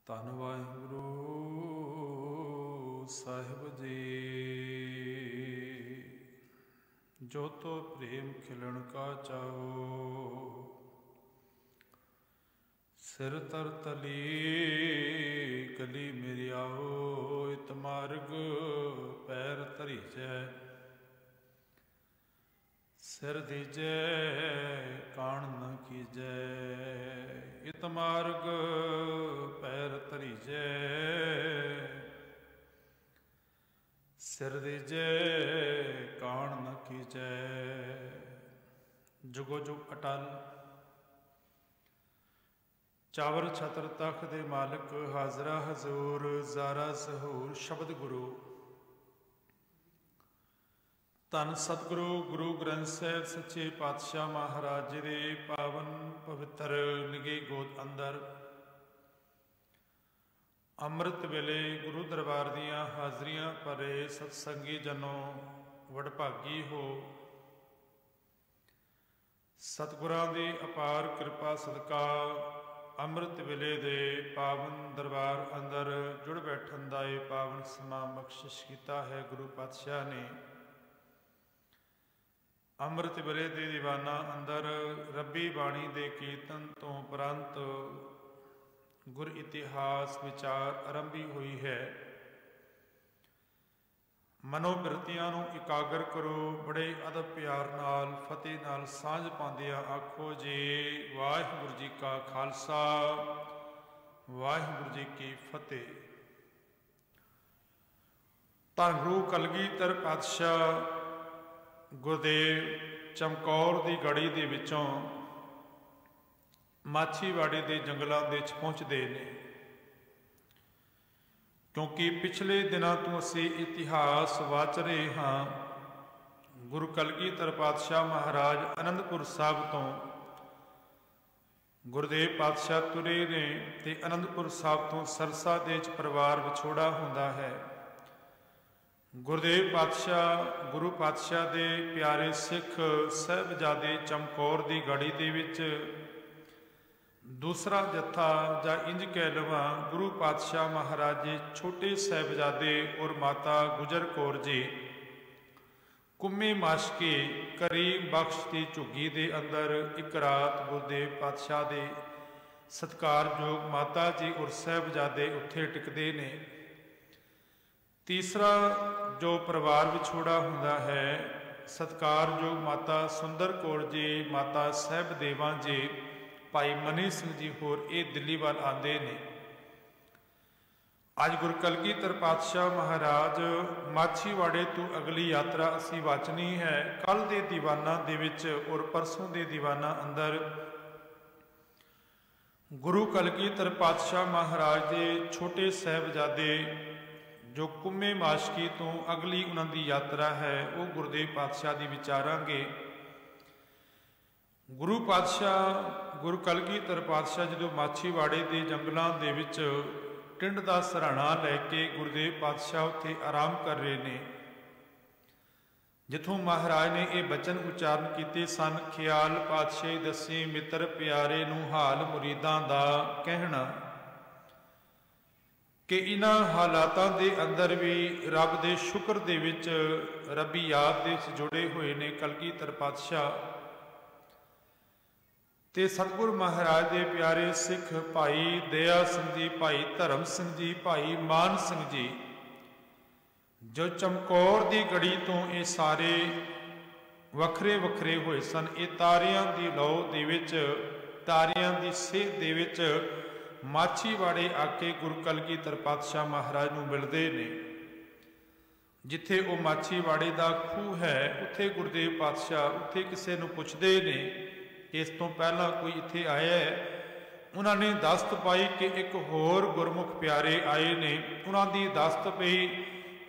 ਧੰਨ ਵਾਹਿਗੁਰੂ ਸਾਹਿਬ ਜੀ। ਜੋ ਤੋ ਪ੍ਰੇਮ ਖਿਲਣ ਕਾ ਚਾਓ, ਸਿਰ ਤਰ ਤਲੀ ਕਲੀ ਮੇਰੀ ਆਓ। ਇਤ ਮਾਰਗ ਪੈਰ ਧਰੀਜੈ, ਸਿਰ ਦੀਜੈ ਕਾਣ ਨ ਕੀਜੈ। ਇਤ ਮਾਰਗ ਪੈਰ ਧਰੀਜੈ, ਸਿਰ ਦੀਜੈ ਕਾਣ ਨ ਕੀਜੈ। ਜੁਗੋ ਜੁਗ ਅਟਲ ਚਾਵਰ ਛਤਰ ਤਖ਼ਤ ਦੇ ਮਾਲਕ, ਹਾਜ਼ਰਾ ਹਜ਼ੂਰ ਜ਼ਾਰਾ ਜ਼ਹੂਰ। ਸ਼ਬਦ ਗੁਰੂ ਧੰਨ ਸਤਿਗੁਰੂ ਗੁਰੂ ਗ੍ਰੰਥ ਸਾਹਿਬ ਸੱਚੇ ਪਾਤਸ਼ਾਹ ਮਹਾਰਾਜ ਜੀ ਦੇ ਪਾਵਨ ਪਵਿੱਤਰ ਨਿਗੇ ਗੋਦ ਅੰਦਰ ਅੰਮ੍ਰਿਤ ਵੇਲੇ ਗੁਰੂ ਦਰਬਾਰ ਦੀਆਂ ਹਾਜ਼ਰੀਆਂ ਭਰੇ ਸਤਸੰਗੀ ਜਨੋ ਵਡਭਾਗੀ ਹੋ। ਸਤਿਗੁਰਾਂ ਦੀ ਅਪਾਰ ਕਿਰਪਾ ਸਦਕਾ ਅੰਮ੍ਰਿਤ ਵੇਲੇ ਦੇ ਪਾਵਨ ਦਰਬਾਰ ਅੰਦਰ ਜੁੜ ਬੈਠਣ ਦਾ ਇਹ ਪਾਵਨ ਸਮਾਂ ਬਖਸ਼ਿਸ਼ ਕੀਤਾ ਹੈ ਗੁਰੂ ਪਾਤਸ਼ਾਹ ਨੇ। ਅੰਮ੍ਰਿਤ ਵੇਲੇ ਦੇ ਦੀਵਾਨਾਂ ਅੰਦਰ ਰੱਬੀ ਬਾਣੀ ਦੇ ਕੀਰਤਨ ਤੋਂ ਉਪਰੰਤ ਗੁਰ ਇਤਿਹਾਸ ਵਿਚਾਰ ਆਰੰਭੀ ਹੋਈ ਹੈ। ਮਨੋਬਿਰਤੀਆਂ ਨੂੰ ਇਕਾਗਰ ਕਰੋ, ਬੜੇ ਅਦਬ ਪਿਆਰ ਨਾਲ ਫਤਿਹ ਨਾਲ ਸਾਂਝ ਪਾਉਂਦਿਆਂ ਆਖੋ ਜੀ ਵਾਹਿਗੁਰੂ ਜੀ ਕਾ ਖਾਲਸਾ, ਵਾਹਿਗੁਰੂ ਜੀ ਕੀ ਫਤਿਹ। ਧੰਨ ਗੁਰੂ ਕਲਗੀਧਰ ਪਾਤਸ਼ਾਹ ਗੁਰਦੇਵ ਚਮਕੌਰ ਦੀ ਗੜੀ ਦੇ ਵਿੱਚੋਂ ਮਾਛੀਵਾੜੇ ਦੇ ਜੰਗਲਾਂ ਦੇ ਵਿੱਚ ਪਹੁੰਚਦੇ ਨੇ, ਕਿਉਂਕਿ ਪਿਛਲੇ ਦਿਨਾਂ ਤੋਂ ਅਸੀਂ ਇਤਿਹਾਸ ਵਾਚ ਰਹੇ ਹਾਂ। ਗੁਰੂ ਕਲਗੀਧਰ ਪਾਤਸ਼ਾਹ ਮਹਾਰਾਜ ਅਨੰਦਪੁਰ ਸਾਹਿਬ ਤੋਂ ਗੁਰਦੇਵ ਪਾਤਸ਼ਾਹ ਤੁਰੇ ਨੇ ਤੇ ਅਨੰਦਪੁਰ ਸਾਹਿਬ ਤੋਂ ਸਰਸਾ ਦੇ ਵਿੱਚ ਪਰਿਵਾਰ ਵਿਛੋੜਾ ਹੁੰਦਾ ਹੈ। ਗੁਰਦੇਵ ਪਾਤਸ਼ਾਹ ਗੁਰੂ ਪਾਤਸ਼ਾਹ ਦੇ ਪਿਆਰੇ ਸਿੱਖ ਸਾਹਿਬਜ਼ਾਦੇ ਚਮਕੌਰ ਦੀ ਗੜੀ ਦੇ ਵਿੱਚ ਦੂਸਰਾ ਜੱਥਾ ਜਾਂ ਇੰਜ ਕਹਿ ਲਵਾਂ ਗੁਰੂ ਪਾਤਸ਼ਾਹ ਮਹਾਰਾਜ ਜੀ ਛੋਟੇ ਸਾਹਿਬਜ਼ਾਦੇ ਔਰ ਮਾਤਾ ਗੁਜਰ ਕੌਰ ਜੀ ਕੁੰਮੇ ਮਾਸ਼ਕੇ ਕਰੀਮ ਬਖਸ਼ ਦੀ ਝੁੱਗੀ ਦੇ ਅੰਦਰ ਇੱਕ ਰਾਤ ਗੁਰਦੇਵ ਪਾਤਸ਼ਾਹ ਦੇ ਸਤਿਕਾਰਯੋਗ ਮਾਤਾ ਜੀ ਔਰ ਸਾਹਿਬਜ਼ਾਦੇ ਉੱਥੇ ਟਿਕਦੇ ਨੇ। ਤੀਸਰਾ ਜੋ ਪਰਿਵਾਰ ਵਿਛੋੜਾ ਹੁੰਦਾ ਹੈ, ਸਤਿਕਾਰਯੋਗ ਮਾਤਾ ਸੁੰਦਰ ਕੌਰ ਜੀ, ਮਾਤਾ ਸਾਹਿਬ ਦੇਵਾਂ ਜੀ, ਭਾਈ ਮਨੀ ਸਿੰਘ ਜੀ ਹੋਰ ਇਹ ਦਿੱਲੀ ਵੱਲ ਆਉਂਦੇ ਨੇ। ਅੱਜ ਗੁਰੂ ਕਲਗੀਧਰ ਪਾਤਸ਼ਾਹ ਮਹਾਰਾਜ ਮਾਛੀਵਾੜੇ ਤੋਂ ਅਗਲੀ ਯਾਤਰਾ ਅਸੀਂ ਵਾਚਣੀ ਹੈ। ਕੱਲ ਦੇ ਦੀਵਾਨਾਂ ਦੇ ਵਿੱਚ ਔਰ ਪਰਸੋਂ ਦੇ ਦੀਵਾਨਾਂ ਅੰਦਰ ਗੁਰੂ ਕਲਗੀਧਰ ਪਾਤਸ਼ਾਹ ਮਹਾਰਾਜ ਦੇ ਛੋਟੇ ਸਾਹਿਬਜ਼ਾਦੇ ਜੋ ਕੁੰਮੇ ਮਾਸ਼ਕੀ ਤੋਂ ਅਗਲੀ ਉਹਨਾਂ ਦੀ ਯਾਤਰਾ ਹੈ ਉਹ ਗੁਰਦੇਵ ਪਾਤਸ਼ਾਹ ਦੀ ਵਿਚਾਰਾਂਗੇ। ਗੁਰੂ ਪਾਤਸ਼ਾਹ ਗੁਰੂ ਕਲਗੀਧਰ ਪਾਤਸ਼ਾਹ ਜਦੋਂ ਮਾਛੀਵਾੜੇ ਦੇ ਜੰਗਲਾਂ ਦੇ ਵਿੱਚ ਟਿੰਡ ਦਾ ਸਰਾਣਾ ਲੈ ਕੇ ਗੁਰਦੇਵ ਪਾਤਸ਼ਾਹ ਉੱਥੇ ਆਰਾਮ ਕਰ ਰਹੇ ਨੇ, ਜਿੱਥੋਂ ਮਹਾਰਾਜ ਨੇ ਇਹ ਬਚਨ ਉਚਾਰਨ ਕੀਤੇ ਸਨ, ਖਿਆਲ ਪਾਤਸ਼ਾਹੀ ਦੱਸੇ ਮਿੱਤਰ ਪਿਆਰੇ ਨੂੰ ਹਾਲ ਮੁਰੀਦਾਂ ਦਾ ਕਹਿਣਾ, ਕਿ ਇਹਨਾਂ ਹਾਲਾਤਾਂ ਦੇ ਅੰਦਰ ਵੀ ਰੱਬ ਦੇ ਸ਼ੁਕਰ ਦੇ ਵਿੱਚ ਰੱਬੀ ਯਾਦ ਦੇ ਵਿੱਚ ਜੁੜੇ ਹੋਏ ਨੇ ਕਲਗੀਧਰ ਪਾਤਸ਼ਾਹ ਤੇ ਸਤਿਗੁਰ ਮਹਾਰਾਜ ਦੇ ਪਿਆਰੇ ਸਿੱਖ ਭਾਈ ਦਇਆ ਸਿੰਘ ਜੀ, ਭਾਈ ਧਰਮ ਸਿੰਘ ਜੀ, ਭਾਈ ਮਾਨ ਸਿੰਘ ਜੀ, ਜੋ ਚਮਕੌਰ ਦੀ ਗੜੀ ਤੋਂ ਇਹ ਸਾਰੇ ਵੱਖਰੇ ਵੱਖਰੇ ਹੋਏ ਸਨ। ਇਹ ਤਾਰਿਆਂ ਦੀ ਲौ ਦੇ ਵਿੱਚ, ਤਾਰਿਆਂ ਦੀ ਸੇਧ ਦੇ ਵਿੱਚ ਮਾਛੀਵਾੜੇ ਆ ਕੇ ਗੁਰੂ ਕਲਗੀਧਰ ਪਾਤਸ਼ਾਹ ਮਹਾਰਾਜ ਨੂੰ ਮਿਲਦੇ ਨੇ। ਜਿੱਥੇ ਉਹ ਮਾਛੀਵਾੜੇ ਦਾ ਖੂਹ ਹੈ ਉੱਥੇ ਗੁਰਦੇਵ ਪਾਤਸ਼ਾਹ ਉੱਥੇ ਕਿਸੇ ਨੂੰ ਪੁੱਛਦੇ ਨੇ ਕਿ ਇਸ ਤੋਂ ਪਹਿਲਾਂ ਕੋਈ ਇੱਥੇ ਆਇਆ ਹੈ। ਉਹਨਾਂ ਨੇ ਦਸਤ ਪਾਈ ਕਿ ਇੱਕ ਹੋਰ ਗੁਰਮੁਖ ਪਿਆਰੇ ਆਏ ਨੇ। ਉਹਨਾਂ ਦੀ ਦਸਤ ਪਈ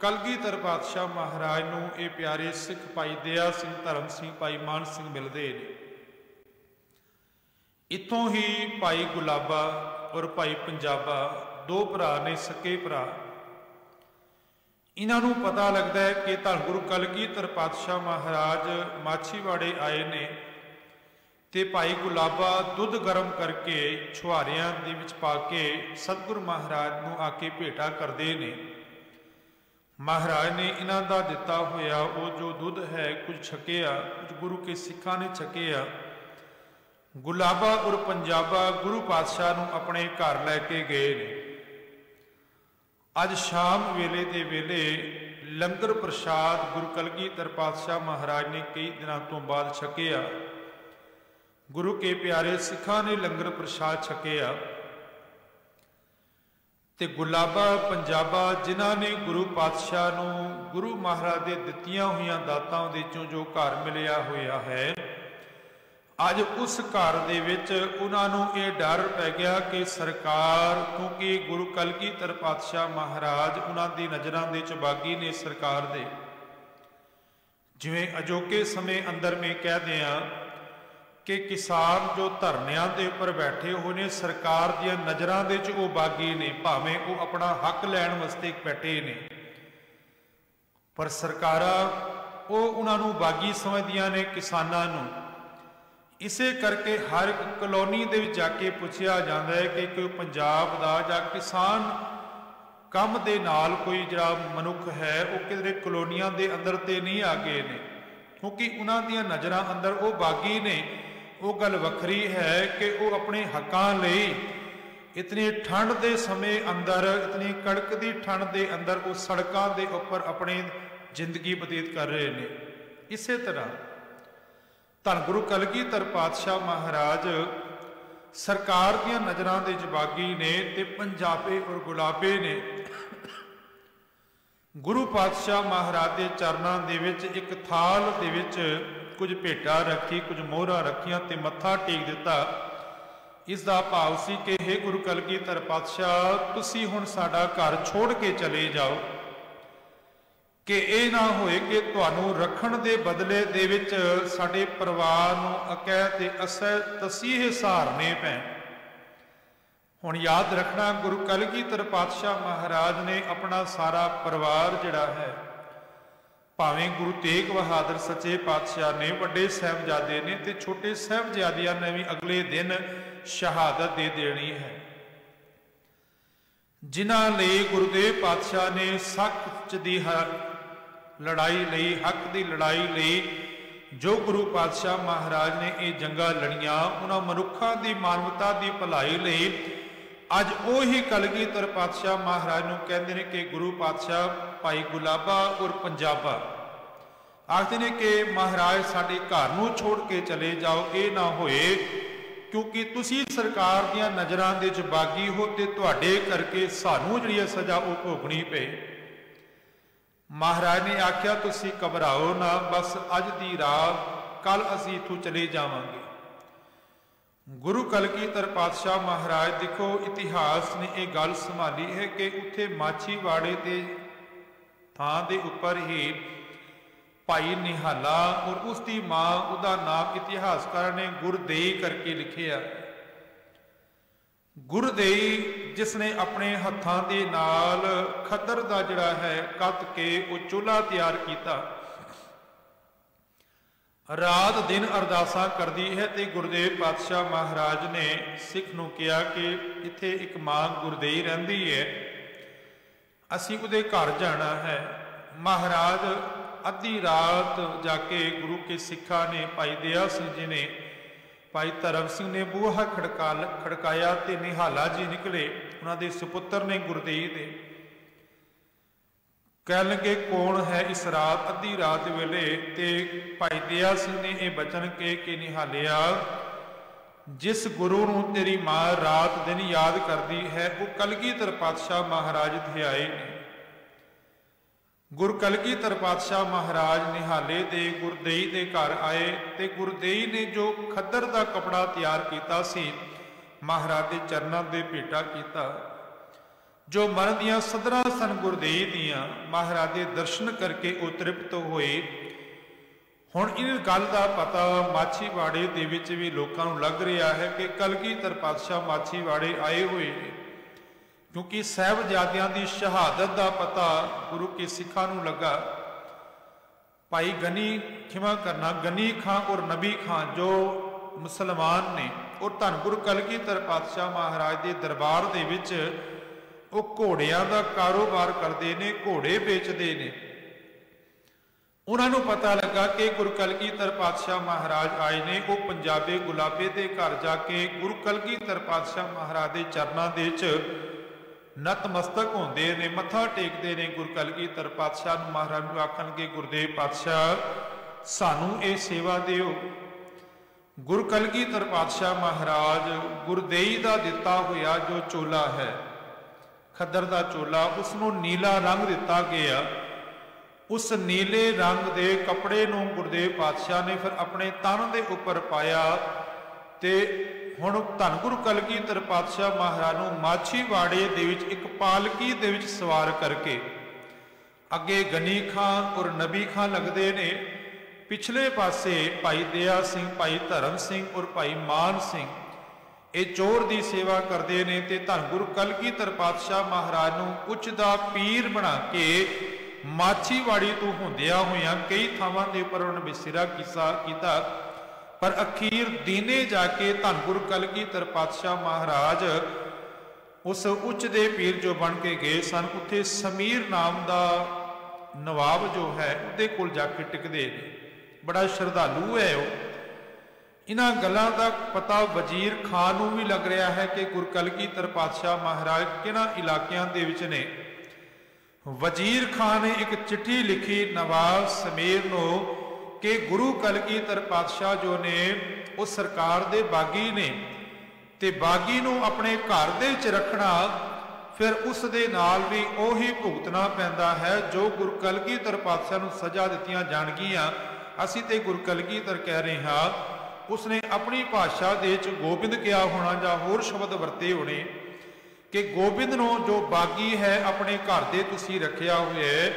ਕਲਗੀਧਰ ਪਾਤਸ਼ਾਹ ਮਹਾਰਾਜ ਨੂੰ ਇਹ ਪਿਆਰੇ ਸਿੱਖ ਭਾਈ ਦਇਆ ਸਿੰਘ, ਧਰਮ ਸਿੰਘ, ਭਾਈ ਮਾਨ ਸਿੰਘ ਮਿਲਦੇ ਨੇ। ਇੱਥੋਂ ਹੀ ਭਾਈ ਗੁਲਾਬਾ ਔਰ ਭਾਈ ਪੰਜਾਬਾ ਦੋ ਭਰਾ ਨੇ, ਸਕੇ ਭਰਾ। ਇਹਨਾਂ ਨੂੰ ਪਤਾ ਲੱਗਦਾ ਹੈ ਕਿ ਧੰਨ ਗੁਰੂ ਕਲਗੀਧਰ ਪਾਤਸ਼ਾਹ ਮਹਾਰਾਜ ਮਾਛੀਵਾੜੇ ਆਏ ਨੇ ਤੇ ਭਾਈ ਗੁਲਾਬਾ ਦੁੱਧ ਗਰਮ ਕਰਕੇ ਛੁਹਾਰਿਆਂ ਦੇ ਵਿੱਚ ਪਾ ਕੇ ਸਤਿਗੁਰੂ ਮਹਾਰਾਜ ਨੂੰ ਆ ਕੇ ਭੇਟਾ ਕਰਦੇ ਨੇ। ਮਹਾਰਾਜ ਨੇ ਇਹਨਾਂ ਦਾ ਦਿੱਤਾ ਹੋਇਆ ਉਹ ਜੋ ਦੁੱਧ ਹੈ ਕੁਝ ਛਕਿਆ, ਕੁਝ ਗੁਰੂ ਕੇ ਸਿੱਖਾਂ ਨੇ ਛਕਿਆ। ਗੁਲਾਬਾ ਔਰ ਪੰਜਾਬਾ ਗੁਰੂ ਪਾਤਸ਼ਾਹ ਨੂੰ ਆਪਣੇ ਘਰ ਲੈ ਕੇ ਗਏ ਨੇ। ਅੱਜ ਸ਼ਾਮ ਵੇਲੇ ਦੇ ਵੇਲੇ ਲੰਗਰ ਪ੍ਰਸ਼ਾਦ ਗੁਰੂ ਕਲਗੀਧਰ ਪਾਤਸ਼ਾਹ ਮਹਾਰਾਜ ਨੇ ਕਈ ਦਿਨਾਂ ਤੋਂ ਬਾਅਦ ਛਕਿਆ। ਗੁਰੂ ਕੇ ਪਿਆਰੇ ਸਿੱਖਾਂ ਨੇ ਲੰਗਰ ਪ੍ਰਸ਼ਾਦ ਛਕਿਆ ਤੇ ਗੁਲਾਬਾ ਪੰਜਾਬਾ ਜਿਨ੍ਹਾਂ ਨੇ ਗੁਰੂ ਪਾਤਸ਼ਾਹ ਨੂੰ ਗੁਰੂ ਮਹਾਰਾਜ ਦੇ ਦਿੱਤੀਆਂ ਹੋਈਆਂ ਦਾਤਾਂ ਦੇ ਵਿੱਚੋਂ ਜੋ ਘਰ ਮਿਲਿਆ ਹੋਇਆ ਹੈ, ਅੱਜ ਉਸ ਘਰ ਦੇ ਵਿੱਚ ਉਹਨਾਂ ਨੂੰ ਇਹ ਡਰ ਪੈ ਗਿਆ ਕਿ ਸਰਕਾਰ, ਕਿਉਂਕਿ ਗੁਰੂ ਕਲਗੀਧਰ ਪਾਤਸ਼ਾਹ ਮਹਾਰਾਜ ਉਹਨਾਂ ਦੀ ਨਜ਼ਰਾਂ ਦੇ ਵਿੱਚ ਬਾਗੀ ਨੇ ਸਰਕਾਰ ਦੇ। ਜਿਵੇਂ ਅਜੋਕੇ ਸਮੇਂ ਅੰਦਰ ਮੈਂ ਕਹਦੇ ਹਾਂ ਕਿ ਕਿਸਾਨ ਜੋ ਧਰਨਿਆਂ ਦੇ ਉੱਪਰ ਬੈਠੇ ਹੋਏ ਨੇ, ਸਰਕਾਰ ਦੀਆਂ ਨਜ਼ਰਾਂ ਦੇ ਵਿੱਚ ਉਹ ਬਾਗੀ ਨੇ, ਭਾਵੇਂ ਉਹ ਆਪਣਾ ਹੱਕ ਲੈਣ ਵਾਸਤੇ ਬੈਠੇ ਨੇ, ਪਰ ਸਰਕਾਰਾਂ ਉਹ ਉਹਨਾਂ ਨੂੰ ਬਾਗੀ ਸਮਝਦੀਆਂ ਨੇ, ਕਿਸਾਨਾਂ ਨੂੰ। ਇਸੇ ਕਰਕੇ ਹਰ ਇੱਕ ਕਲੋਨੀ ਦੇ ਵਿੱਚ ਜਾ ਕੇ ਪੁੱਛਿਆ ਜਾਂਦਾ ਹੈ ਕਿ ਕੋਈ ਪੰਜਾਬ ਦਾ ਜਾਂ ਕਿਸਾਨ ਕੰਮ ਦੇ ਨਾਲ ਕੋਈ ਜਿਹੜਾ ਮਨੁੱਖ ਹੈ ਉਹ ਕਿਧਰੇ ਕਲੋਨੀਆਂ ਦੇ ਅੰਦਰ ਤੇ ਨਹੀਂ ਆ ਗਏ ਨੇ, ਕਿਉਂਕਿ ਉਹਨਾਂ ਦੀਆਂ ਨਜ਼ਰਾਂ ਅੰਦਰ ਉਹ ਬਾਗੀ ਨੇ। ਉਹ ਗੱਲ ਵੱਖਰੀ ਹੈ ਕਿ ਉਹ ਆਪਣੇ ਹੱਕਾਂ ਲਈ ਇਤਨੀ ਠੰਡ ਦੇ ਸਮੇਂ ਅੰਦਰ, ਇਤਨੀ ਕੜਕਦੀ ਠੰਡ ਦੇ ਅੰਦਰ ਉਹ ਸੜਕਾਂ ਦੇ ਉੱਪਰ ਆਪਣੀ ਜ਼ਿੰਦਗੀ ਬਤੀਤ ਕਰ ਰਹੇ ਨੇ। ਇਸੇ ਤਰ੍ਹਾਂ ਧੰਨ ਗੁਰੂ ਕਲਗੀਧਰ ਪਾਤਸ਼ਾਹ ਮਹਾਰਾਜ ਸਰਕਾਰ ਦੀਆਂ ਨਜ਼ਰਾਂ ਦੇ ਬਾਗੀ ਨੇ ਤੇ ਪੰਜਾਬੇ ਔਰ ਗੁਲਾਬੇ ਨੇ। ਗੁਰੂ ਪਾਤਸ਼ਾਹ ਮਹਾਰਾਜ ਦੇ ਚਰਨਾਂ ਦੇ ਵਿੱਚ ਇੱਕ ਥਾਲ ਦੇ ਵਿੱਚ ਕੁਝ ਭੇਟਾ ਰੱਖੀ, ਕੁਝ ਮੋਹਰਾਂ ਰੱਖੀਆਂ ਤੇ ਮੱਥਾ ਟੇਕ ਦਿੱਤਾ। ਇਸ ਦਾ ਭਾਵ ਸੀ ਕਿ हे ਗੁਰੂ ਕਲਗੀਧਰ ਪਾਤਸ਼ਾਹ, ਤੁਸੀਂ ਹੁਣ ਸਾਡਾ ਘਰ ਛੋੜ ਕੇ ਚਲੇ ਜਾਓ, ਕਿ ਇਹ ਨਾ ਹੋਏ ਕਿ ਤੁਹਾਨੂੰ ਰੱਖਣ ਦੇ ਬਦਲੇ ਦੇ ਵਿੱਚ ਸਾਡੇ ਪਰਿਵਾਰ ਨੂੰ ਅਕੈ ਤੇ ਅਸੈ ਤਸੀਹੇ ਸਹਾਰਨੇ ਪੈਣ। ਹੁਣ ਯਾਦ ਰੱਖਣਾ, ਗੁਰੂ ਕਲਗੀਧਰ ਪਾਤਸ਼ਾਹ ਮਹਾਰਾਜ ਨੇ ਆਪਣਾ ਸਾਰਾ ਪਰਿਵਾਰ ਜਿਹੜਾ ਹੈ, ਭਾਵੇਂ ਗੁਰੂ ਤੇਗ ਬਹਾਦਰ ਸੱਚੇ ਪਾਤਸ਼ਾਹ ਨੇ, ਵੱਡੇ ਸਾਹਿਬਜ਼ਾਦੇ ਨੇ ਤੇ ਛੋਟੇ ਸਾਹਿਬਜ਼ਾਦਿਆਂ ਨੇ ਵੀ ਅਗਲੇ ਦਿਨ ਸ਼ਹਾਦਤ ਦੇ ਦੇਣੀ ਹੈ, ਜਿਨ੍ਹਾਂ ਲਈ ਗੁਰੂਦੇਵ ਪਾਤਸ਼ਾਹ ਨੇ ਸੱਚ ਦੀ ਲੜਾਈ ਲਈ, ਹੱਕ ਦੀ ਲੜਾਈ ਲਈ ਜੋ ਗੁਰੂ ਪਾਤਸ਼ਾਹ ਮਹਾਰਾਜ ਨੇ ਇਹ ਜੰਗਾਂ ਲੜੀਆਂ, ਉਹਨਾਂ ਮਨੁੱਖਾਂ ਦੀ ਮਾਨਵਤਾ ਦੀ ਭਲਾਈ ਲਈ ਅੱਜ ਉਹੀ ਕਲਗੀਧਰ ਪਾਤਸ਼ਾਹ ਮਹਾਰਾਜ ਨੂੰ ਕਹਿੰਦੇ ਨੇ ਕਿ ਗੁਰੂ ਪਾਤਸ਼ਾਹ ਭਾਈ ਗੁਲਾਬਾ ਔਰ ਪੰਜਾਬਾ ਆਖਦੇ ਨੇ ਕਿ ਮਹਾਰਾਜ ਸਾਡੇ ਘਰ ਨੂੰ ਛੋੜ ਕੇ ਚਲੇ ਜਾਓ, ਇਹ ਨਾ ਹੋਏ ਕਿਉਂਕਿ ਤੁਸੀਂ ਸਰਕਾਰ ਦੀਆਂ ਨਜ਼ਰਾਂ ਦੇ ਵਿੱਚ ਬਾਗੀ ਹੋ ਤੇ ਤੁਹਾਡੇ ਕਰਕੇ ਸਾਨੂੰ ਜਿਹੜੀ ਸਜ਼ਾ ਉਹ ਭੋਗਣੀ ਪਏ। ਮਹਾਰਾਜ ਨੇ ਆਖਿਆ ਤੁਸੀਂ ਘਬਰਾਓ ਨਾ, ਬਸ ਅੱਜ ਦੀ ਰਾਤ, ਕੱਲ ਅਸੀਂ ਇੱਥੋਂ ਚਲੇ ਜਾਵਾਂਗੇ। ਗੁਰੂ ਕਲਗੀਧਰ ਪਾਤਸ਼ਾਹ ਮਹਾਰਾਜ, ਦੇਖੋ ਇਤਿਹਾਸ ਨੇ ਇਹ ਗੱਲ ਸੰਭਾਲੀ ਹੈ ਕਿ ਉੱਥੇ ਮਾਛੀਵਾੜੇ ਦੇ ਥਾਂ ਦੇ ਉੱਪਰ ਹੀ ਭਾਈ ਨਿਹਾਲਾ ਔਰ ਉਸ ਦੀ ਮਾਂ, ਉਹਦਾ ਨਾਮ ਇਤਿਹਾਸਕਾਰਾਂ ਨੇ ਗੁਰਦੇਈ ਕਰਕੇ ਲਿਖਿਆ। ਗੁਰਦੇਈ ਜਿਸ ਨੇ ਆਪਣੇ ਹੱਥਾਂ ਦੇ ਨਾਲ ਖੱਦਰ ਦਾ ਜਿਹੜਾ ਹੈ ਕੱਤ ਕੇ ਉਹ ਚੁੱਲ੍ਹਾ ਤਿਆਰ ਕੀਤਾ, ਰਾਤ ਦਿਨ ਅਰਦਾਸਾਂ ਕਰਦੀ ਹੈ ਤੇ ਗੁਰਦੇਵ ਪਾਤਸ਼ਾਹ ਮਹਾਰਾਜ ਨੇ ਸਿੱਖ ਨੂੰ ਕਿਹਾ ਕਿ ਇੱਥੇ ਇੱਕ ਮਾਂ ਗੁਰਦੇਈ ਰਹਿੰਦੀ ਹੈ, ਅਸੀਂ ਉਹਦੇ ਘਰ ਜਾਣਾ ਹੈ। ਮਹਾਰਾਜ ਅੱਧੀ ਰਾਤ ਜਾ ਕੇ ਗੁਰੂ ਕੇ ਸਿੱਖਾਂ ਨੇ, ਭਾਈ ਦਇਆ ਸਿੰਘ ਜੀ ਨੇ, ਭਾਈ ਧਰਮ ਸਿੰਘ ਨੇ ਬੂਹਾ ਖੜਕਾਇਆ ਤੇ ਨਿਹਾਲਾ ਜੀ ਨਿਕਲੇ, ਉਹਨਾਂ ਦੇ ਸੁਪੁੱਤਰ ਨੇ ਗੁਰਦੇਈ ਦੇ। ਕਹਿ ਲਗੇ ਕੌਣ ਹੈ ਇਸ ਰਾਤ, ਅੱਧੀ ਰਾਤ ਵੇਲੇ? ਤੇ ਭਾਈ ਦਇਆ ਸਿੰਘ ਨੇ ਇਹ ਬਚਨ ਕਹੇ ਕਿ ਨਿਹਾਲਿਆ, ਜਿਸ ਗੁਰੂ ਨੂੰ ਤੇਰੀ ਮਾਂ ਰਾਤ ਦਿਨ ਯਾਦ ਕਰਦੀ ਹੈ ਉਹ ਕਲਗੀਧਰ ਪਾਤਸ਼ਾਹ ਮਹਾਰਾਜ ਇੱਥੇ ਆਏ ਨੇ। ਗੁਰੂ ਕਲਗੀਧਰ ਪਾਤਸ਼ਾਹ ਮਹਾਰਾਜ ਨਿਹਾਲੇ ਦੇ ਗੁਰਦੇਈ ਦੇ ਘਰ ਆਏ ਤੇ ਗੁਰਦੇਈ ਨੇ ਜੋ ਖੱਦਰ ਦਾ ਕਪੜਾ ਤਿਆਰ ਕੀਤਾ ਸੀ, ਮਹਾਰਾਜ ਦੇ ਚਰਨਾਂ ਦੇ ਭੇਟਾ ਕੀਤਾ। ਜੋ ਮਨ ਦੀਆਂ ਸਦਰਾਂ ਸਨ ਗੁਰਦੇਈ ਦੀਆਂ, ਮਹਾਰਾਜ ਦੇ ਦਰਸ਼ਨ ਕਰਕੇ ਉਹ ਤ੍ਰਿਪਤ ਹੋਏ। ਹੁਣ ਇਹ ਗੱਲ ਦਾ ਪਤਾ ਮਾਛੀਵਾੜੇ ਦੇ ਵਿੱਚ ਵੀ ਲੋਕਾਂ ਨੂੰ ਲੱਗ ਰਿਹਾ ਹੈ ਕਿ ਕਲਗੀਧਰ ਪਾਤਸ਼ਾਹ ਮਾਛੀਵਾੜੇ ਆਏ ਹੋਏ ਨੇ, ਕਿਉਂਕਿ ਸਾਹਿਬਜ਼ਾਦਿਆਂ ਦੀ ਸ਼ਹਾਦਤ ਦਾ ਪਤਾ ਗੁਰੂ ਕੇ ਸਿੱਖਾਂ ਨੂੰ ਲੱਗਾ। ਭਾਈ ਗਨੀ, ਖਿਮਾ ਕਰਨਾ, ਗਨੀ ਖਾਂ ਔਰ ਨਬੀ ਖਾਂ ਜੋ मुसलमान ने और धन गुरु कलगीधर पातशाह महाराज के दरबार दे विच ਉਹ ਘੋੜਿਆਂ ਦਾ ਕਾਰੋਬਾਰ ਕਰਦੇ ਨੇ, ਘੋੜੇ ਵੇਚਦੇ ਨੇ। ਉਹਨਾਂ ਨੂੰ ਪਤਾ ਲੱਗਾ ਕਿ ਗੁਰੂ ਕਲਗੀਧਰ ਪਾਤਸ਼ਾਹ ਮਹਾਰਾਜ ਆਏ ਨੇ। ਉਹ ਪੰਜਾਬੇ ਗੁਲਾਬੇ ਦੇ ਘਰ ਜਾ ਕੇ ਗੁਰੂ ਕਲਗੀਧਰ ਪਾਤਸ਼ਾਹ ਮਹਾਰਾਜ ਦੇ ਚਰਨਾਂ ਦੇ ਵਿੱਚ ਨਤਮਸਤਕ ਹੁੰਦੇ ਨੇ, ਮੱਥਾ ਟੇਕਦੇ ਨੇ ਗੁਰੂ ਕਲਗੀਧਰ ਪਾਤਸ਼ਾਹ ਨੂੰ। ਮਹਾਰਾਜ ਨੂੰ ਆਖਣਗੇ, ਗੁਰਦੇਵ ਪਾਤਸ਼ਾਹ ਸਾਨੂੰ ਇਹ ਸੇਵਾ ਦਿਓ। ਗੁਰੂ ਕਲਗੀਧਰ ਪਾਤਸ਼ਾਹ ਮਹਾਰਾਜ ਗੁਰਦੇਈ ਦਾ ਦਿੱਤਾ ਹੋਇਆ ਜੋ ਚੋਲਾ ਹੈ, ਖੱਦਰ ਦਾ ਚੋਲਾ, ਉਸ ਨੂੰ ਨੀਲਾ ਰੰਗ ਦਿੱਤਾ ਗਿਆ। ਉਸ ਨੀਲੇ ਰੰਗ ਦੇ ਕੱਪੜੇ ਨੂੰ ਗੁਰਦੇਵ ਪਾਤਸ਼ਾਹ ਨੇ ਫਿਰ ਆਪਣੇ ਤਨ ਦੇ ਉੱਪਰ ਪਾਇਆ ਤੇ ਹੁਣ ਧੰਨ ਗੁਰੂ ਕਲਗੀਧਰ ਪਾਤਸ਼ਾਹ ਮਹਾਰਾਜ ਨੂੰ ਮਾਛੀਵਾੜੇ ਦੇ ਵਿੱਚ ਇੱਕ ਪਾਲਕੀ ਦੇ ਵਿੱਚ ਸਵਾਰ ਕਰਕੇ ਅੱਗੇ ਗਨੀ ਖਾਂ ਔਰ ਨਬੀ ਖਾਂ ਲੱਗਦੇ ਨੇ, ਪਿਛਲੇ ਪਾਸੇ ਭਾਈ ਦਇਆ ਸਿੰਘ, ਭਾਈ ਧਰਮ ਸਿੰਘ ਔਰ ਭਾਈ ਮਾਨ ਸਿੰਘ ਇਹ ਚੋਰ ਦੀ ਸੇਵਾ ਕਰਦੇ ਨੇ। ਤੇ ਧੰਨ ਗੁਰੂ ਕਲਗੀਧਰ ਪਾਤਸ਼ਾਹ ਮਹਾਰਾਜ ਨੂੰ ਉੱਚ ਦਾ ਪੀਰ ਬਣਾ ਕੇ ਮਾਛੀਵਾੜੀ ਤੋਂ ਹੁੰਦਿਆਂ ਹੋਇਆਂ ਕਈ ਥਾਵਾਂ ਦੇ ਉੱਪਰ ਉਹਨਾਂ ਨੇ ਵਿਸਿਰਾ ਕੀਤਾ, ਪਰ ਅਖੀਰ ਦੀਨੇ ਜਾ ਕੇ ਧੰਨ ਗੁਰੂ ਕਲਗੀਧਰ ਪਾਤਸ਼ਾਹ ਮਹਾਰਾਜ ਉਸ ਉੱਚ ਦੇ ਪੀਰ ਜੋ ਬਣ ਕੇ ਗਏ ਸਨ, ਉੱਥੇ ਸਮੀਰ ਨਾਮ ਦਾ ਨਵਾਬ ਜੋ ਹੈ ਉਹਦੇ ਕੋਲ ਜਾ ਕੇ ਟਿਕਦੇ ਨੇ। ਬੜਾ ਸ਼ਰਧਾਲੂ ਹੈ ਉਹ। ਇਹਨਾਂ ਗੱਲਾਂ ਦਾ ਪਤਾ ਵਜ਼ੀਰ ਖਾਨ ਨੂੰ ਵੀ ਲੱਗ ਰਿਹਾ ਹੈ ਕਿ ਗੁਰੂ ਕਲਗੀਧਰ ਪਾਤਸ਼ਾਹ ਮਹਾਰਾਜ ਕਿਹਨਾਂ ਇਲਾਕਿਆਂ ਦੇ ਵਿੱਚ ਨੇ। ਵਜ਼ੀਰ ਖਾਨ ਨੇ ਇੱਕ ਚਿੱਠੀ ਲਿਖੀ ਨਵਾਬ ਸਮੀਰ ਨੂੰ ਕਿ ਗੁਰੂ ਕਲਗੀਧਰ ਪਾਤਸ਼ਾਹ ਜੋ ਨੇ ਉਹ ਸਰਕਾਰ ਦੇ ਬਾਗੀ ਨੇ ਤੇ ਬਾਗੀ ਨੂੰ ਆਪਣੇ ਘਰ ਦੇ ਵਿੱਚ ਰੱਖਣਾ, ਫਿਰ ਉਸ ਦੇ ਨਾਲ ਵੀ ਉਹੀ ਭੁਗਤਣਾ ਪੈਂਦਾ ਹੈ ਜੋ ਗੁਰੂ ਕਲਗੀਧਰ ਪਾਤਸ਼ਾਹ ਨੂੰ ਸਜ਼ਾ ਦਿੱਤੀਆਂ ਜਾਣਗੀਆਂ। ਅਸੀਂ ਤੇ ਗੁਰੂ ਕਲਗੀਧਰ ਕਹਿ ਰਹੇ ਹਾਂ, ਉਸਨੇ ਆਪਣੀ ਭਾਸ਼ਾ ਦੇ ਵਿੱਚ ਗੋਬਿੰਦ ਕਿਹਾ ਹੋਣਾ ਜਾਂ ਹੋਰ ਸ਼ਬਦ ਵਰਤੇ ਹੋਣੇ ਕਿ ਗੋਬਿੰਦ ਨੂੰ ਜੋ ਬਾਗੀ ਹੈ ਆਪਣੇ ਘਰ ਦੇ ਤੁਸੀਂ ਰੱਖਿਆ ਹੋਇਆ,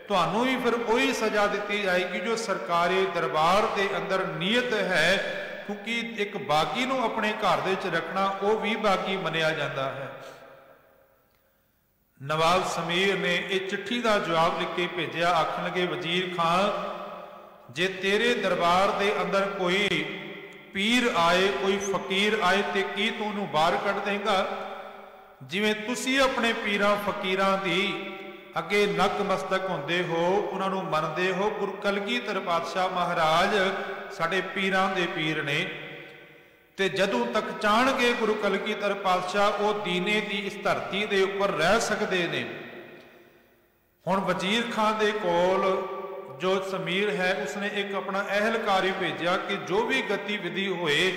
ਤੁਹਾਨੂੰ ਵੀ ਫਿਰ ਉਹੀ ਸਜ਼ਾ ਦਿੱਤੀ ਜਾਏਗੀ ਜੋ ਸਰਕਾਰੀ ਦਰਬਾਰ ਦੇ ਅੰਦਰ ਨੀਅਤ ਹੈ, ਕਿਉਂਕਿ ਇੱਕ ਬਾਗੀ ਨੂੰ ਆਪਣੇ ਘਰ ਦੇ ਵਿੱਚ ਰੱਖਣਾ ਉਹ ਵੀ ਬਾਗੀ ਮੰਨਿਆ ਜਾਂਦਾ ਹੈ। ਨਵਾਬ ਸਮੀਰ ਨੇ ਇਹ ਚਿੱਠੀ ਦਾ ਜਵਾਬ ਲਿਖ ਕੇ ਭੇਜਿਆ। ਆਖਣ ਲੱਗੇ, ਵਜ਼ੀਰ ਖਾਨ ਜੇ ਤੇਰੇ ਦਰਬਾਰ ਦੇ ਅੰਦਰ ਕੋਈ ਪੀਰ ਆਏ, ਕੋਈ ਫਕੀਰ ਆਏ ਤੇ ਕੀ ਤੂੰ ਉਹਨੂੰ ਬਾਹਰ ਕੱਢ ਦੇਂਗਾ? ਜਿਵੇਂ ਤੁਸੀਂ ਆਪਣੇ ਪੀਰਾਂ ਫਕੀਰਾਂ ਦੀ ਅੱਗੇ ਨਤਮਸਤਕ ਹੁੰਦੇ ਹੋ, ਉਹਨਾਂ ਨੂੰ ਮੰਨਦੇ ਹੋ, ਗੁਰੂ ਕਲਗੀਧਰ ਪਾਤਸ਼ਾਹ ਮਹਾਰਾਜ ਸਾਡੇ ਪੀਰਾਂ ਦੇ ਪੀਰ ਨੇ ਤੇ ਜਦੋਂ ਤੱਕ ਚਾਹਣਗੇ ਗੁਰੂ ਕਲਗੀਧਰ ਪਾਤਸ਼ਾਹ ਉਹ ਦੀਨੇ ਦੀ ਇਸ ਧਰਤੀ ਦੇ ਉੱਪਰ ਰਹਿ ਸਕਦੇ ਨੇ। ਹੁਣ ਵਜ਼ੀਰ ਖਾਨ ਦੇ ਕੋਲ ਜੋ ਸਮੀਰ ਹੈ ਉਸਨੇ ਇੱਕ ਆਪਣਾ ਅਹਿਲਕਾਰ ਹੀ ਭੇਜਿਆ ਕਿ ਜੋ ਵੀ ਗਤੀਵਿਧੀ ਹੋਏ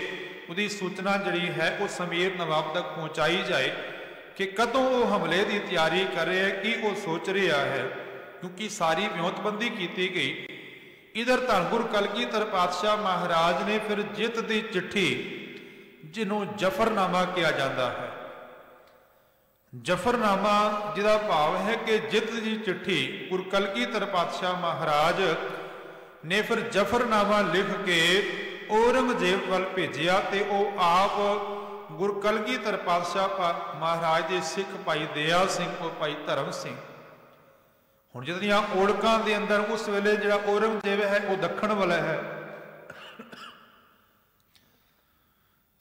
ਉਹਦੀ ਸੂਚਨਾ ਜਿਹੜੀ ਹੈ ਉਹ ਸਮੀਰ ਨਵਾਬ ਤੱਕ ਪਹੁੰਚਾਈ ਜਾਏ ਕਿ ਕਦੋਂ ਉਹ ਹਮਲੇ ਦੀ ਤਿਆਰੀ ਕਰ ਰਿਹਾ ਹੈ, ਕੀ ਉਹ ਸੋਚ ਰਿਹਾ ਹੈ, ਕਿਉਂਕਿ ਸਾਰੀ ਵਿਉਂਤਬੰਦੀ ਕੀਤੀ ਗਈ। ਇਧਰ ਧੰਨ ਗੁਰੂ ਕਲਗੀਧਰ ਪਾਤਸ਼ਾਹ ਮਹਾਰਾਜ ਨੇ ਫਿਰ ਜਿੱਤ ਦੀ ਚਿੱਠੀ, ਜਿਹਨੂੰ ਜਫਰਨਾਮਾ ਕਿਹਾ ਜਾਂਦਾ ਹੈ, ਜਫਰਨਾਮਾ ਜਿਹਦਾ ਭਾਵ ਹੈ ਕਿ ਜਿੱਤ ਦੀ ਚਿੱਠੀ, ਗੁਰੂ ਕਲਗੀਧਰ ਪਾਤਸ਼ਾਹ ਮਹਾਰਾਜ ਨੇ ਫਿਰ ਜਫਰਨਾਮਾ ਲਿਖ ਕੇ ਔਰੰਗਜ਼ੇਬ ਵੱਲ ਭੇਜਿਆ ਤੇ ਉਹ ਆਪ ਗੁਰੂ ਕਲਗੀਧਰ ਪਾਤਸ਼ਾਹ ਮਹਾਰਾਜ ਦੇ ਸਿੱਖ ਭਾਈ ਦਇਆ ਸਿੰਘ ਔਰ ਭਾਈ ਧਰਮ ਸਿੰਘ। ਹੁਣ ਜਿਹੜੀਆਂ ਓੜਕਾਂ ਦੇ ਅੰਦਰ ਉਸ ਵੇਲੇ ਜਿਹੜਾ ਔਰੰਗਜ਼ੇਬ ਹੈ ਉਹ ਦੱਖਣ ਵਾਲਾ ਹੈ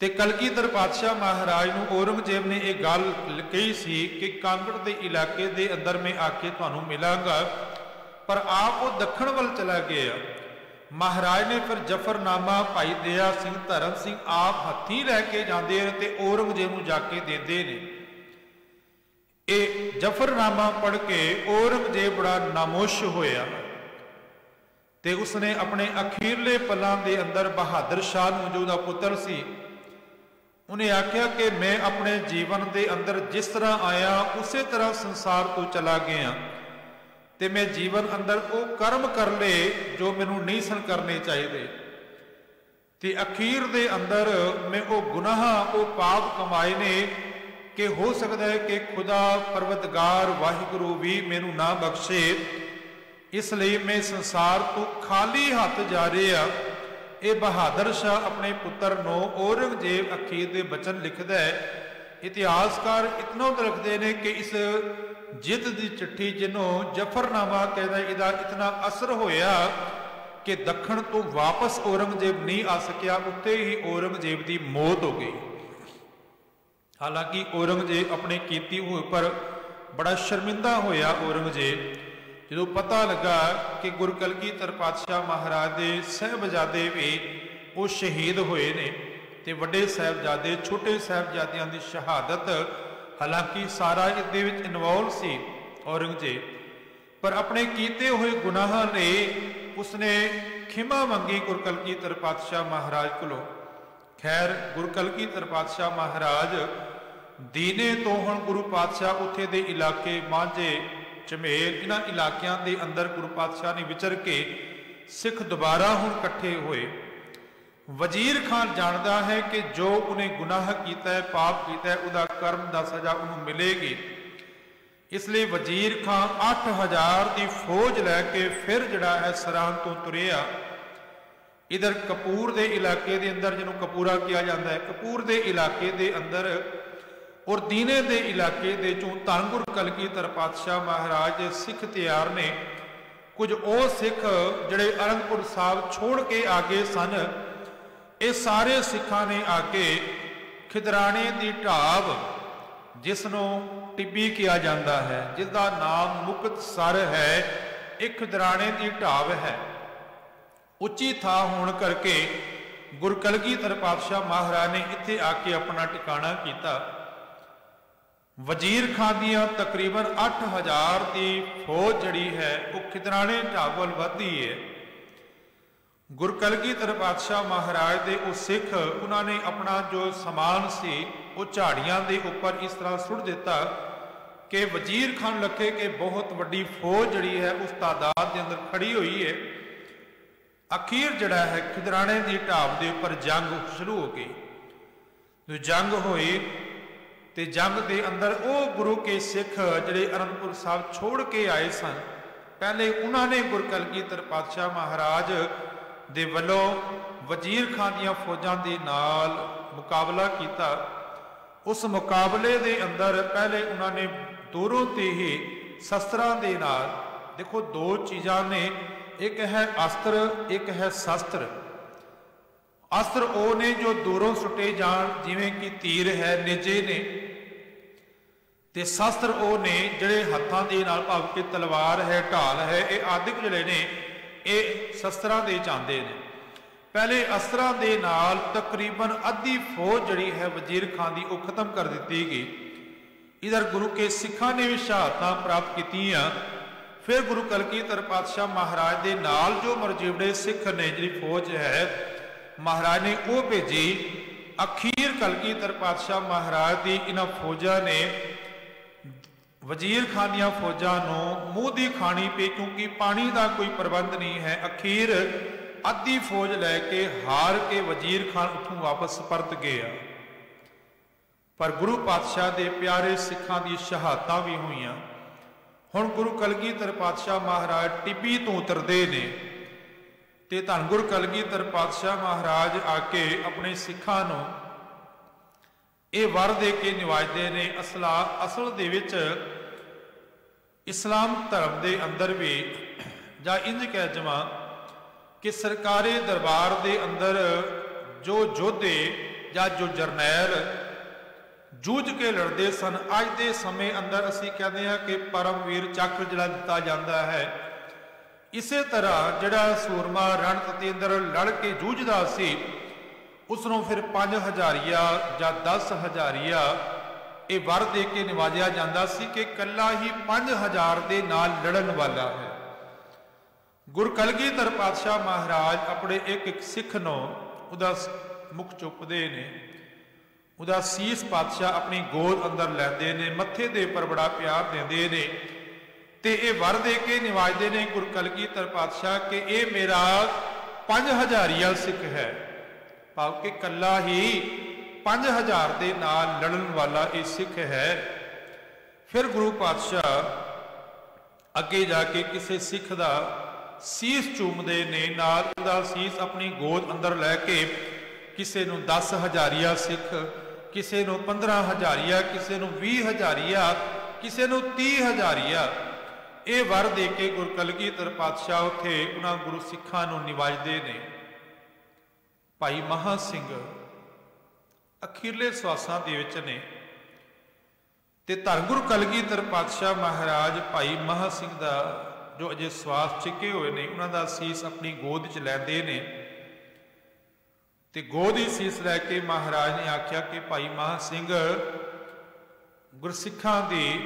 ਤੇ ਕਲਗੀਧਰ ਪਾਤਸ਼ਾਹ ਮਹਾਰਾਜ ਨੂੰ ਔਰੰਗਜ਼ੇਬ ਨੇ ਇਹ ਗੱਲ ਕਹੀ ਸੀ ਕਿ ਕਾਂਗੜ ਦੇ ਇਲਾਕੇ ਦੇ ਅੰਦਰ ਮੈਂ ਆ ਕੇ ਤੁਹਾਨੂੰ ਮਿਲਾਂਗਾ, ਪਰ ਆਪ ਉਹ ਦੱਖਣ ਵੱਲ ਚਲਾ ਗਿਆ। ਮਹਾਰਾਜ ਨੇ ਫਿਰ ਜਫਰਨਾਮਾ ਭਾਈ ਦਇਆ ਸਿੰਘ, ਧਰਮ ਸਿੰਘ ਆਪ ਹੱਥੀਂ ਲੈ ਕੇ ਜਾਂਦੇ ਨੇ ਤੇ ਔਰੰਗਜ਼ੇਬ ਨੂੰ ਜਾ ਕੇ ਦਿੰਦੇ ਨੇ। ਇਹ ਜਫਰਨਾਮਾ ਪੜ੍ਹ ਕੇ ਔਰੰਗਜ਼ੇਬ ਬੜਾ ਨਾਮੋਸ਼ ਹੋਇਆ ਤੇ ਉਸਨੇ ਆਪਣੇ ਅਖੀਰਲੇ ਪਲਾਂ ਦੇ ਅੰਦਰ ਬਹਾਦਰ ਸ਼ਾਹ ਨੂੰ, ਜੋ ਉਹਦਾ ਪੁੱਤਰ ਸੀ, ਉਹਨੇ ਆਖਿਆ ਕਿ ਮੈਂ ਆਪਣੇ ਜੀਵਨ ਦੇ ਅੰਦਰ ਜਿਸ ਤਰ੍ਹਾਂ ਆਇਆ ਉਸੇ ਤਰ੍ਹਾਂ ਸੰਸਾਰ ਤੋਂ ਚਲਾ ਗਿਆ ਤੇ ਮੈਂ ਜੀਵਨ ਅੰਦਰ ਉਹ ਕਰਮ ਕਰ ਲਏ ਜੋ ਮੈਨੂੰ ਨਹੀਂ ਸਨ ਕਰਨੇ ਚਾਹੀਦੇ ਤੇ ਅਖੀਰ ਦੇ ਅੰਦਰ ਮੈਂ ਉਹ ਗੁਨਾਹ, ਉਹ ਪਾਪ ਕਮਾਏ ਨੇ ਕਿ ਹੋ ਸਕਦਾ ਹੈ ਕਿ ਖੁਦਾ ਪਰਵਤਗਾਰ ਵਾਹਿਗੁਰੂ ਵੀ ਮੈਨੂੰ ਨਾ ਬਖਸ਼ੇ। ਇਸ ਲਈ ਮੈਂ ਸੰਸਾਰ ਤੋਂ ਖਾਲੀ ਹੱਥ ਜਾ ਰਿਹਾ। ਇਹ ਬਹਾਦਰ ਸ਼ਾਹ ਆਪਣੇ ਪੁੱਤਰ ਨੂੰ ਔਰੰਗਜ਼ੇਬ ਅਖੀਰ ਦੇ ਬਚਨ ਲਿਖਦਾ ਹੈ। ਇਤਿਹਾਸਕਾਰ ਇਤਨਾ ਰੱਖਦੇ ਨੇ ਕਿ ਇਸ ਜਿੱਤ ਦੀ ਚਿੱਠੀ, ਜਿਹਨੂੰ ਜਫਰਨਾਮਾ ਕਹਿੰਦਾ, ਇਹਦਾ ਇਤਨਾ ਅਸਰ ਹੋਇਆ कि दखण तो वापस औरंगजेब नहीं आ सकिया, उत्ते ही औरंगजेब की मौत हो गई। हालांकि औरंगजेब अपने कीती हुए पर बड़ा शर्मिंदा होया। औरंगजेब जो पता लगा कि गुरु कलगीधर पातशाह महाराज के साहबजादे भी वो शहीद होए ने ते वड्डे साहबजादे छोटे साहबजादियां की शहादत, हालांकि सारा इहदे विच इन्वॉल्व सी औरंगजेब, पर अपने कीते हुए गुनाह ने उसने खिमा मंगी गुरु कलगीधर पातशाह महाराज कोलों। खैर गुरु कलगीधर पातशाह महाराज दीने तो हुण गुरु पातशाह उत्थे दे इलाके मांझे झमेर इन्हां इलाकियां दे अंदर गुरु पातशाह ने विचर के सिख दोबारा हुण इकट्ठे होए। वजीर खान जानता है कि जो उन्हें गुनाह किया है, पाप किया है, उहदा कर्म दा सजा उन्हें मिलेगी। इसलिए वजीर खान 8000 की फौज लैके फिर जिहड़ा है सरहद तो तुरिया। इधर कपूर के इलाके के अंदर, जिन्हों कपूरा किया जाता है, कपूर के इलाके के अंदर और दीने के इलाके के चों धन गुरु कलगीधर पातशाह महाराज के सिख तैयार ने। कुछ वो सिख जिहड़े आनंदपुर साहब छोड़ के आ गए सन, ये सारे सिखा ने आके खिदराने की ढाब, जिसनों टिब्बी किया जाता है, जिसका नाम मुक्तसर है, एक खिदराने की ढाब है। उच्ची था होने करके गुरु कलगीधर पातशाह महाराज ने इत्थे आके अपना टिकाणा किया। वजीर खान दियां तकरीबन 8000 की फौज जड़ी है वो खिदराने ढाब वल वधदी है। गुरु कलगीधर पातशाह महाराज के वो सिख उन्होंने अपना जो समान सी वो झाड़ियां के उपर इस तरह सुट दिता कि वजीर खान लखे कि बहुत वड्डी फौज जड़ी है उस तादाद के अंदर खड़ी हुई है। अखीर जड़ा है खिदराने की ढाब के उपर जंग शुरू हो गई। जो जंग हुई तो जंग के अंदर वो गुरु के सिख जिहड़े आनंदपुर साहब छोड़ के आए सन, पहले उन्होंने गुरु कलगीधर पातशाह महाराज दे वलों वजीर खान दियां फौजां दे नाल मुकाबला किया। उस मुकाबले दे अंदर पहले उन्होंने दूरों ते ही शस्त्रां दे नाल, देखो दो चीज़ां ने, एक है अस्त्र एक है शस्त्र। अस्त्र वो ने जो दूरों सुटे जान, जिवें कि तीर है, नेजे ने, ते शस्त्र वो ने जिहड़े हत्थां दे नाल भाव के तलवार है, ढाल है, ये आदिक जिहड़े ने ये शस्त्रां दे चांदे ने। पहले अस्त्रां दे नाल तकरीबन अद्धी फौज जिहड़ी है वजीर खान की वो खत्म कर दी गई। इधर गुरु के सिखा ने भी शहादतां प्राप्त कीतियां। फिर गुरु कलगीधर पातशाह महाराज के नाल जो मरजीवड़े सिख ने जी फौज है महाराज ने वो भेजी। अखीर कलगीधर पातशाह महाराज की इन्हां फौजां ने वजीर खान दियां फौजां नूं मूँह दी खानी पे, क्योंकि पानी का कोई प्रबंध नहीं है। अखीर अद्धी फौज लैके हार के वजीर खान उठों वापस परत गया। पर गुरु पातशाह के प्यारे सिखां दी शहादतां भी हुईयां। हुण गुरु कलगीधर पातशाह महाराज टिब्बी तो उतरते ने ते धन गुरु कलगीधर पातशाह महाराज आके अपने सिखां नूं ये वर दे के निवाजते ने। असल दे विच इस्लाम धर्म के अंदर भी जां इंज कह जावां कि सरकारी दरबार के अंदर जो योद्धे या जो जरनैल जूझ के लड़ते सन, अज के समय अंदर असी कहते हैं कि परमवीर चक्र जिहड़ा दिता जाता है। इसे तरह जिहड़ा सूरमा रणनीति अंदर लड़ के जूझदा सी उसनों फिर 5000 या 10,000 ये वर दे के निवाजिया जाता सी कि कला ही 5000 के नाल लड़न वाला है। गुरु कलगीधर पातशाह महाराज अपने एक एक सिख नूं उहदा मुख चुपदे ने, उहदा सीस पातशाह अपनी गोद अंदर लैंदे ने, मत्थे दे उपर बड़ा प्यार देंदे ने ते ये वर दे के निवाजते ने गुरु कलगीधर पातशाह कि ये मेरा 5000 सिख है, भाव कि कला ही 5000 के नाल लड़न वाला ये सिख है। फिर गुरु पातशाह अगे जाके किसी सिख का सीस चूमदे ने, नाल उहदा सीस अपनी गोद अंदर लैके किसी नूं 10,000 सिख, किसी नूं 15,000, किसी नूं 20,000, किसी नूं 30,000 ਇਹ ਵਰ ਦੇ ਕੇ ਗੁਰੂ ਕਲਗੀਧਰ ਪਾਤਸ਼ਾਹ ਉੱਥੇ ਉਹਨਾਂ ਗੁਰੂ ਸਿੱਖਾਂ ਨੂੰ ਨਿਵਾਜਦੇ ਨੇ। ਭਾਈ ਮਹਾਂ ਸਿੰਘ ਅਖੀਰਲੇ ਸਵਾਸਾਂ ਦੇ ਵਿੱਚ ਨੇ ਤੇ ਧੰਨ ਗੁਰੂ ਕਲਗੀਧਰ ਪਾਤਸ਼ਾਹ ਮਹਾਰਾਜ ਭਾਈ ਮਹਾਂ ਸਿੰਘ ਦਾ ਜੋ ਅਜੇ ਸਵਾਸ ਛਿਕੇ ਹੋਏ ਨੇ ਉਹਨਾਂ ਦਾ ਸੀਸ ਆਪਣੀ ਗੋਦ 'ਚ ਲੈਂਦੇ ਨੇ ਤੇ ਗੋਦ ਦੀ ਸੀਸ ਲੈ ਕੇ ਮਹਾਰਾਜ ਨੇ ਆਖਿਆ ਕਿ ਭਾਈ ਮਹਾਂ ਸਿੰਘ ਗੁਰਸਿੱਖਾਂ ਦੀ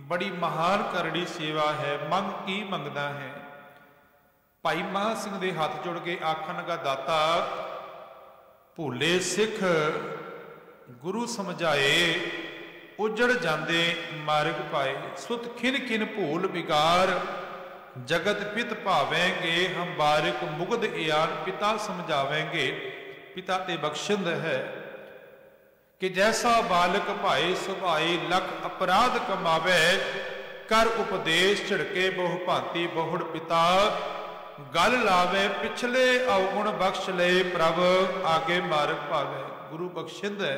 ਬੜੀ ਮਹਾਨ ਕਰੜੀ ਸੇਵਾ ਹੈ, ਮੰਗ ਕੀ ਮੰਗਦਾ ਹੈ। ਭਾਈ ਮਹਾਂ ਸਿੰਘ ਦੇ ਹੱਥ ਜੁੜ ਕੇ ਆਖਣ ਲੱਗਾ, ਦਾਤਾ ਭੁੱਲੇ ਸਿੱਖ ਗੁਰੂ ਸਮਝਾਏ, ਉਜੜ ਜਾਂਦੇ ਮਾਰਗ ਪਾਏ। ਸੁਤ ਖਿਨ ਖਿਨ ਭੂਲ ਬਿਗਾਰ, जगत पित भावेंगे, हम बारिक मुगद इयान पिता समझावेंगे। पिता ते बख्शिंद है कि जैसा बालक भाए सुभाए, लख अपराध कमावे, कर उपदेश छिड़के बहु भांति बहुड़ पिता, गल लावे पिछले अवगुण बख्श ले, प्रभ आगे मार्ग पावे। गुरु बख्शिंद है,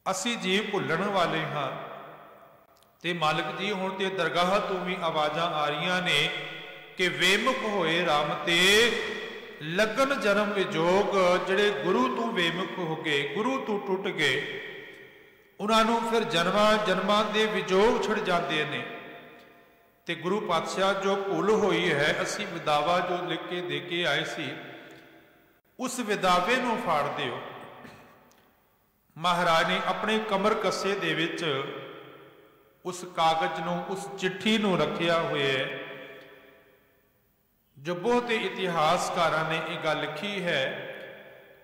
असी जीव भुलण वाले हाँ ते मालिक जी हुण ते दरगाह तो भी आवाज़ां आ रही ने कि वेमुख होए राम ते लगन जन्म विजोग। जिहड़े गुरु तो वेमुख हो गए, गुरु तो टुट गए, उन्होंने फिर जन्मां जन्मां दे विजोग छिड़ जाते हैं। ते गुरु पातशाह जो भुल हुई है, असी विदावा जो लिख के दे के आए सी, उस विदावे नूं फाड़ दिओ। महाराज ने अपने कमर कस्से दे विच उस कागज नूं, उस चिट्ठी नूं रखिया हुए है। जो बहुत इतिहासकारां ने यह गल लिखी है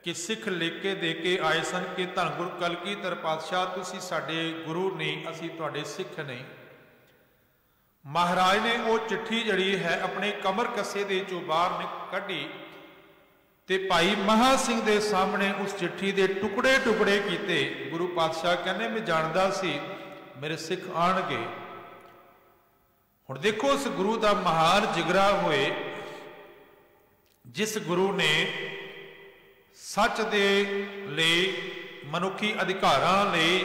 कि सिख लिख के दे के आए सन कि धन गुरु कलगीधर पातशाह तुसी साडे गुरु नहीं, असी तुहाडे सिख नहीं। महाराज ने वो चिट्ठी जड़ी है अपने कमर कस्से दे चों बाहर कढ़ी ते भाई महा सिंह दे सामने उस चिट्ठी दे टुकड़े टुकड़े कीते। गुरु पातशाह कहने मैं जानदा सी मेरे सिख आणगे। हुण देखो उस गुरु का महान जिगरा होए, जिस गुरु ने सच दे लई, मनुखी अधिकारां लई,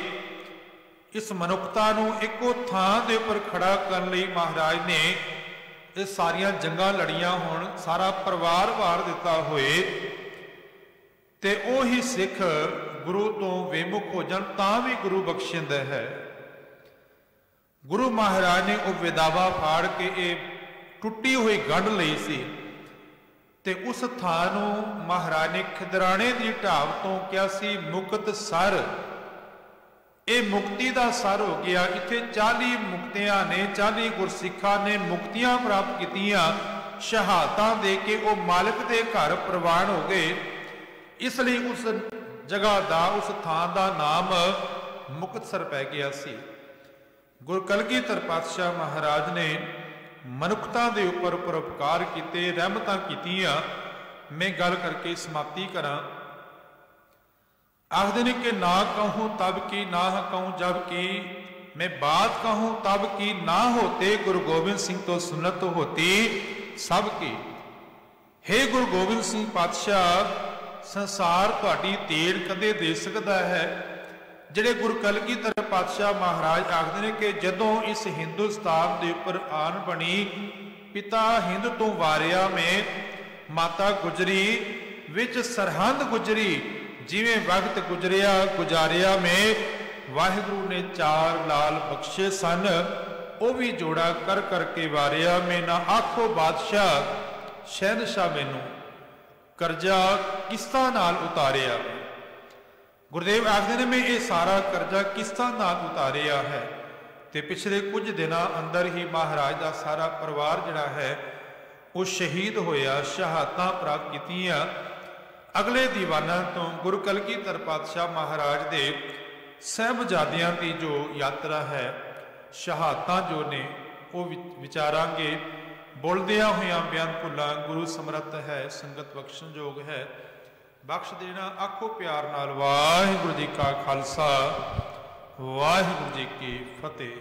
इस मनुखता नूं इक्को थां दे उपर खड़ा करन लई महाराज ने ये सारियां जंगां लड़ियां होण, सारा परिवार वार दिता होए ते ओही सिख गुरु तो वेमुख हो जाण तां भी गुरु बख्शिंद है। गुरु महाराज ने वह विदावा फाड़ के एक टुटी हुई गंढ लई सी ते उस थां नूं महाराज ने खिदराणे दी ढाब तो क्या सी मुक्त सर। ये मुक्ति का सर हो गया। इत्थे 40 मुक्तियां ने, 40 गुरसिखा ने मुक्तियां प्राप्त कीतियां, शहादतां दे के वो मालिक दे घर प्रवान हो गए। इसलिए उस जगह का, उस थां का नाम मुक्तसर पै गया सी। गुरु कलगीधर पातशाह महाराज ने मनुखता के उपर परोपकार किए, रहमतां कीतियां। मैं गल करके समाप्ति करा। आखदे ने कि ना कहूँ तब की, ना कहूँ जब की, मैं बात कहूँ तब की, ना होते गुरु गोबिंद सिंह तो सुन्नत होती सब की। हे गुरु गोबिंद सिंह पातशाह, संसार तुहाडी तेड़ कदे दे सकदा है। जिहड़े गुरु कलगीधर पातशाह महाराज आखदे ने कि जदों इस हिंदुस्तान के उपर आन बनी, पिता हिंद तो वारिया में माता गुजरी, विच सरहंद गुजरी, जिवें वक्त गुजरिया गुजारिया में वाहिगुरु ने 4 लाल बख्शे सन, वो भी जोड़ा कर करके वारिया में। ना आखो बादशाह शहनशाह मैनू, करजा किस्तां नाल उतारिया। गुरुदेव आखदे ने मैं ये सारा करजा किस्तां नाल उतारिया है। तो पिछले कुछ दिनों अंदर ही महाराज का सारा परिवार जिहड़ा है वो शहीद होया, शहादतां प्राप्त कीतियां। अगले दीवाना तो गुरु कलगीधर पातशाह महाराज दे साहिबजादियां की जो यात्रा है, शहादतां जो ने वो विचारांगे। बोलदियां होइयां बयान भुल्लां गुरु समर्थ है, संगत बख्शण योग है, बख्श देना आखो प्यार नाल। वाहिगुरू जी का खालसा, वाहिगुरू जी की फतेह।